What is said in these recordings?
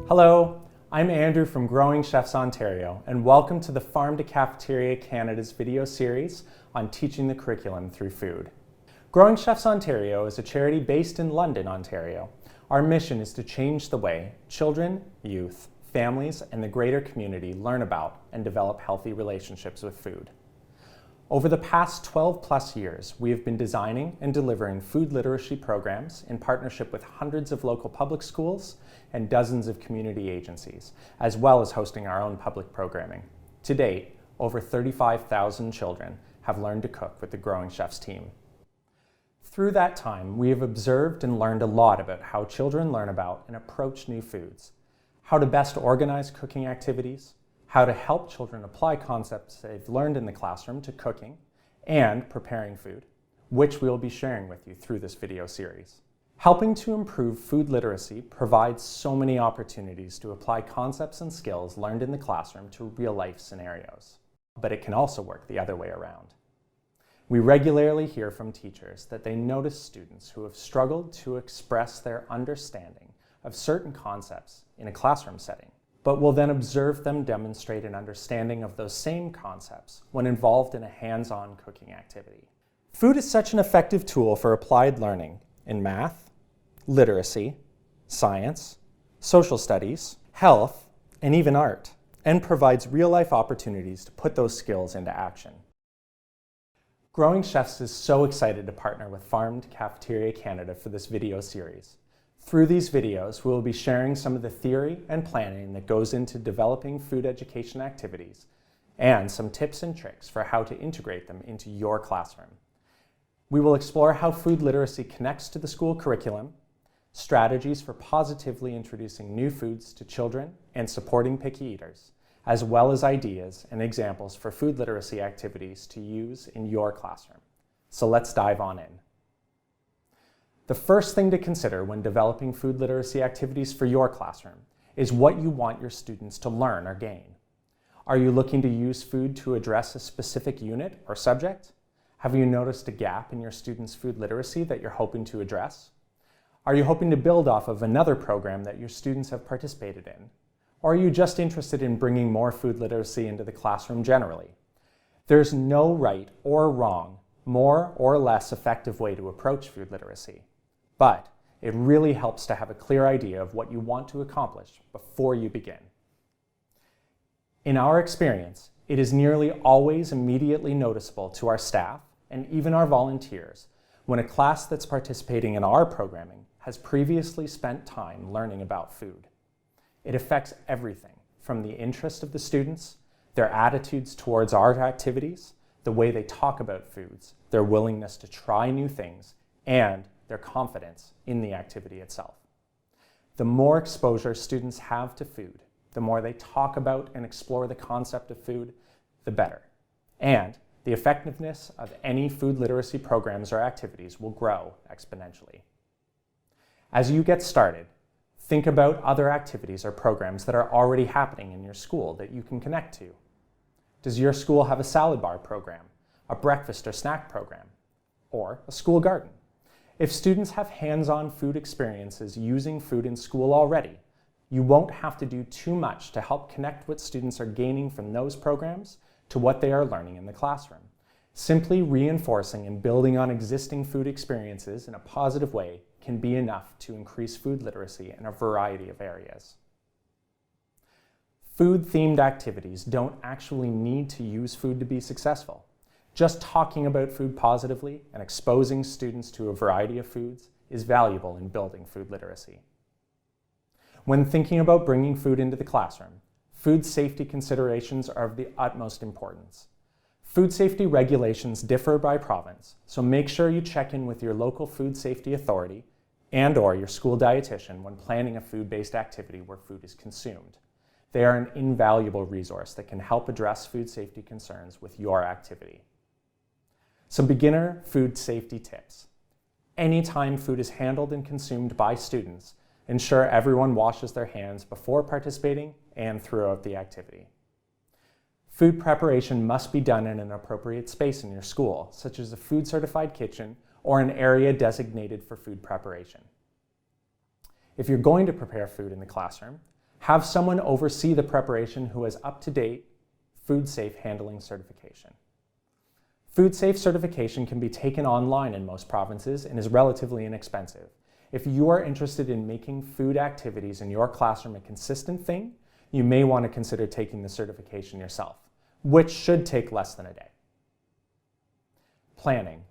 Hello, I'm Andrew from Growing Chefs Ontario, and welcome to the Farm to Cafeteria Canada's video series on teaching the curriculum through food. Growing Chefs Ontario is a charity based in London, Ontario. Our mission is to change the way children, youth, families, and the greater community learn about and develop healthy relationships with food. Over the past 12+ years, we have been designing and delivering food literacy programs in partnership with hundreds of local public schools and dozens of community agencies, as well as hosting our own public programming. To date, over 35,000 children have learned to cook with the Growing Chefs team. Through that time, we have observed and learned a lot about how children learn about and approach new foods, how to best organize cooking activities, how to help children apply concepts they've learned in the classroom to cooking and preparing food, which we'll be sharing with you through this video series. Helping to improve food literacy provides so many opportunities to apply concepts and skills learned in the classroom to real-life scenarios. But it can also work the other way around. We regularly hear from teachers that they notice students who have struggled to express their understanding of certain concepts in a classroom setting, but will then observe them demonstrate an understanding of those same concepts when involved in a hands-on cooking activity. Food is such an effective tool for applied learning in math, literacy, science, social studies, health, and even art, and provides real-life opportunities to put those skills into action. Growing Chefs is so excited to partner with Farm to Cafeteria Canada for this video series. Through these videos, we will be sharing some of the theory and planning that goes into developing food education activities and some tips and tricks for how to integrate them into your classroom. We will explore how food literacy connects to the school curriculum, strategies for positively introducing new foods to children and supporting picky eaters, as well as ideas and examples for food literacy activities to use in your classroom. So let's dive on in. The first thing to consider when developing food literacy activities for your classroom is what you want your students to learn or gain. Are you looking to use food to address a specific unit or subject? Have you noticed a gap in your students' food literacy that you're hoping to address? Are you hoping to build off of another program that your students have participated in? Or are you just interested in bringing more food literacy into the classroom generally? There's no right or wrong, more or less effective way to approach food literacy. But it really helps to have a clear idea of what you want to accomplish before you begin. In our experience, it is nearly always immediately noticeable to our staff and even our volunteers when a class that's participating in our programming has previously spent time learning about food. It affects everything from the interest of the students, their attitudes towards our activities, the way they talk about foods, their willingness to try new things, and their confidence in the activity itself. The more exposure students have to food, the more they talk about and explore the concept of food, the better. And the effectiveness of any food literacy programs or activities will grow exponentially. As you get started, think about other activities or programs that are already happening in your school that you can connect to. Does your school have a salad bar program, a breakfast or snack program, or a school garden? If students have hands-on food experiences using food in school already, you won't have to do too much to help connect what students are gaining from those programs to what they are learning in the classroom. Simply reinforcing and building on existing food experiences in a positive way can be enough to increase food literacy in a variety of areas. Food-themed activities don't actually need to use food to be successful. Just talking about food positively and exposing students to a variety of foods is valuable in building food literacy. When thinking about bringing food into the classroom, food safety considerations are of the utmost importance. Food safety regulations differ by province, so make sure you check in with your local food safety authority and/or your school dietitian when planning a food-based activity where food is consumed. They are an invaluable resource that can help address food safety concerns with your activity. Some beginner food safety tips. Anytime food is handled and consumed by students, ensure everyone washes their hands before participating and throughout the activity. Food preparation must be done in an appropriate space in your school, such as a food-certified kitchen or an area designated for food preparation. If you're going to prepare food in the classroom, Have someone oversee the preparation who has up-to-date food safe handling certification. Food safe certification can be taken online in most provinces and is relatively inexpensive. If you are interested in making food activities in your classroom a consistent thing, you may want to consider taking the certification yourself, which should take less than a day. Planning.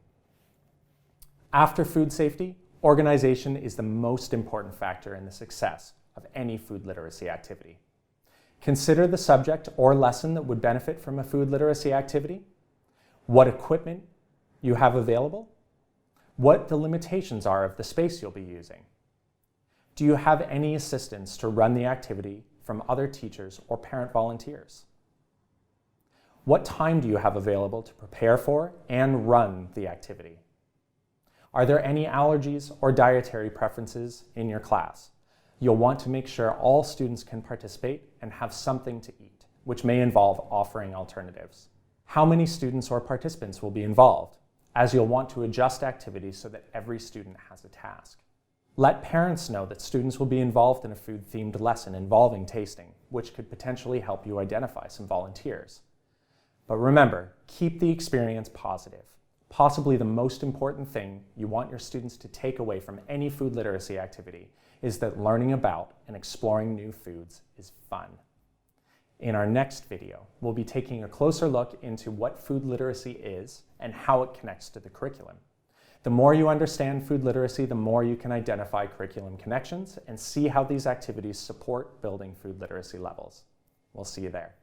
After food safety, organization is the most important factor in the success of any food literacy activity. Consider the subject or lesson that would benefit from a food literacy activity, what equipment you have available, what the limitations are of the space you'll be using. Do you have any assistance to run the activity from other teachers or parent volunteers? What time do you have available to prepare for and run the activity? Are there any allergies or dietary preferences in your class? You'll want to make sure all students can participate and have something to eat, which may involve offering alternatives. How many students or participants will be involved, as you'll want to adjust activities so that every student has a task. Let parents know that students will be involved in a food-themed lesson involving tasting, which could potentially help you identify some volunteers. But remember, keep the experience positive. Possibly the most important thing you want your students to take away from any food literacy activity is that learning about and exploring new foods is fun. In our next video, we'll be taking a closer look into what food literacy is and how it connects to the curriculum. The more you understand food literacy, the more you can identify curriculum connections and see how these activities support building food literacy levels. We'll see you there.